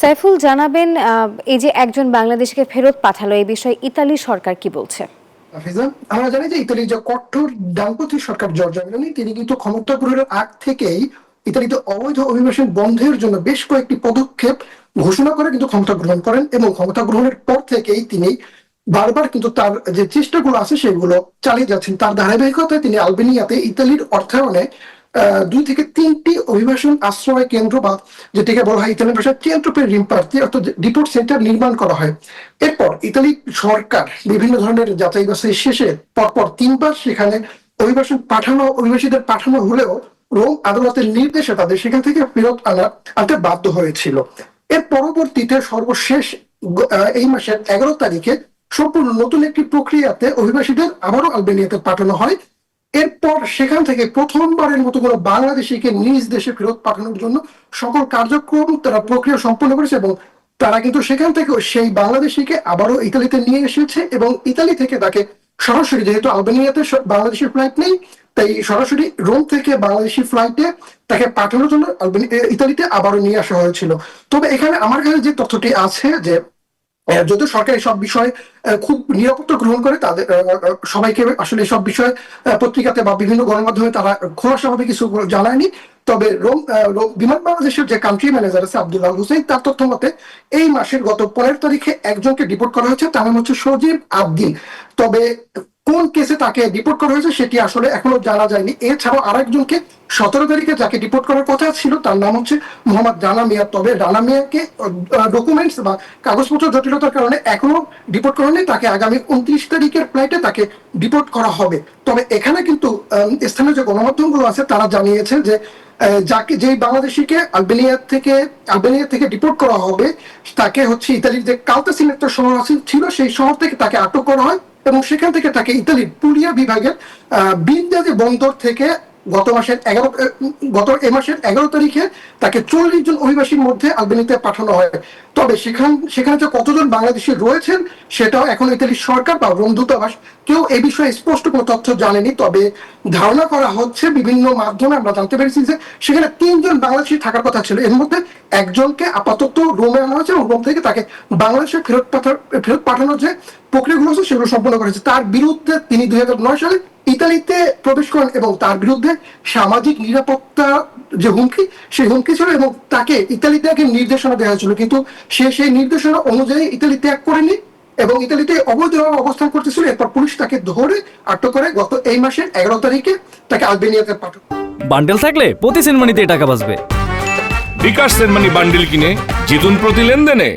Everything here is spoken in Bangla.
সাইফুল জানাবেন, এই যে একজন বাংলাদেশকে ফেরত পাঠালো এই বিষয়ে ইতালি সরকার কি বলছে? হাফিজা, আমরা জানি যে ইতালির যে কঠোর ডানপন্থী সরকার জর্জা মেলোনি তিনি কিন্তু ক্ষমতা গ্রহণের আগ থেকেই ইতালিতে অবৈধ অভিবাসন বন্ধের জন্য বেশ কয়েকটি পদক্ষেপ ঘোষণা করে কিন্তু ক্ষমতা গ্রহণ করেন, এবং ক্ষমতা গ্রহণের পর থেকেই তিনি বারবার কিন্তু তার যে চেষ্টাগুলো আছে সেগুলো চালিয়ে যাচ্ছেন। তার ধারাবাহিকতায় তিনি আলবেনিয়াতে ইতালির অর্থায়নে 2 থেকে 3টি অভিবাসন আশ্রয় কেন্দ্র বা যেটাকে বলা হয় ইতালিয়ান ভাষায় চেন্ট্রো পের রিম্পার্তি অর্থাৎ ডিপোর্ট সেন্টার নির্মাণ করা হয়। এরপর ইতালি সরকার বিভিন্ন ধরনের যাচাই বাছাই শেষে পরপর 3বার সেখানে অভিবাসীদের পাঠানো হলেও রোম আদালতের নির্দেশে তাদের সেখান থেকে ফেরত আনতে বাধ্য হয়েছিল। এর পরবর্তীতে সর্বশেষ এই মাসের 11 তারিখে সম্পূর্ণ নতুন একটি প্রক্রিয়াতে অভিবাসীদের আবারও আলবেনিয়াতে পাঠানো হয়। এরপর সেখান থেকে প্রথমবারের মতো কোনো বাংলাদেশিকে নিজ দেশে ফেরত পাঠানোর জন্য সকল কার্যক্রম তারা প্রক্রিয়া সম্পন্ন করেছে, এবং তারা কিন্তু সেখান থেকে সেই বাংলাদেশিকে আবারও ইতালিতে নিয়ে এসেছে, এবং ইতালি থেকে তাকে সরাসরি, যেহেতু আলবেনিয়াতে বাংলাদেশি ফ্লাইট নেই, তাই সরাসরি রোম থেকে বাংলাদেশি ফ্লাইটে তাকে পাঠানোর জন্য ইতালিতে আবারও নিয়ে আসা হয়েছিল। তবে এখানে আমার কাছে যে তথ্যটি আছে যে যদিও সরকার এসব বিষয় খুব নিরাপত্তা গ্রহণ করে, তাদের সবাইকে আসলে এসব বিষয় পত্রিকাতে বা বিভিন্ন গণমাধ্যমে তারা খোলাসাভাবে কিছু জানায়নি। তবে বিমান বাংলাদেশের যে কান্ট্রি ম্যানেজার আছে আব্দুল্লাহ হুসেইন, তার তথ্য মতে এই মাসের গত 15 তারিখে একজনকে ডিপোর্ট করা হয়েছে, তার নাম হচ্ছে সজীব আবদিন। তবে কোন কেসে তাকে ডিপোর্ট করা হয়েছে সেটি আসলে এখনো জানা যায়নি। এছাড়াও আরেকজনকে 17 তারিখে যাকে ডিপোর্ট করার কথা ছিল তার নাম হচ্ছে মোহাম্মদ রানা মিয়া। তবে রানা মিয়াকে ডকুমেন্টস বা কাগজপত্র জটিলতার কারণে এখনো ডিপোর্ট করা হয়নি, তাকে আগামী 29 তারিখের ফ্লাইটে তাকে ডিপোর্ট করা হবে। তবে এখানে কিন্তু স্থানীয় যে গণমাধ্যমগুলো আছে তারা জানিয়েছে যে যাকে যেই বাংলাদেশিকে আলবেনিয়া থেকে ডিপোর্ট করা হবে তাকে হচ্ছে ইতালির যে কালতাসিন একটা শহর ছিল সেই শহর থেকে তাকে আটক করা হয়, এবং সেখান থেকে তাকে ইতালির পুলিয়া বিভাগের বিন্দাজে বন্দর থেকে গত এ মাসের 11 তারিখে তাকে 40 জন অভিবাসীর মধ্যে আলবেনিয়াতে পাঠানো হয়। তবে সেখানে যে কতজন বাংলাদেশি রয়েছেন সেটাও এখন ইতালির সরকার বা রোম দূতাবাস কেউ এ বিষয়ে স্পষ্ট কোনো তথ্য জানেনি। তবে ধারণা করা হচ্ছে, বিভিন্ন মাধ্যমে আমরা জানতে পেরেছি যে সেখানে 3জন বাংলাদেশি থাকার কথা ছিল, এর মধ্যে একজনকে আপাতত রোমে আনা হয়েছে, এবং রোম থেকে তাকে বাংলাদেশে ফেরত পাঠানোর যে প্রক্রিয়াগুলো আছে সেগুলো সম্পন্ন করেছে। তার বিরুদ্ধে তিনি 2009 সালে ইতালিতে প্রবেশ করেন, এবং তার বিরুদ্ধে সামাজিক নিরাপত্তা যে সেই হুমকি ছিল, এবং তাকে ইতালিতে নির্দেশনা দেওয়া হয়েছিল, কিন্তু সেই নির্দেশনা অনুযায়ী ইতালি ত্যাগ করেনি এবং ইতালিতে অবৈধভাবে অবস্থান করতেছিল। এরপর পুলিশ তাকে ধরে আটক করে গত এই মাসের 11 তারিখে তাকে আলবেনিয়াতে পাঠায়। বান্ডেল থাকলে প্রতি সেনমানিতে টাকা বাঁচবে। বিকাশ সেনমানি বান্ডেল কিনে জিতুন প্রতি লেনদেনে।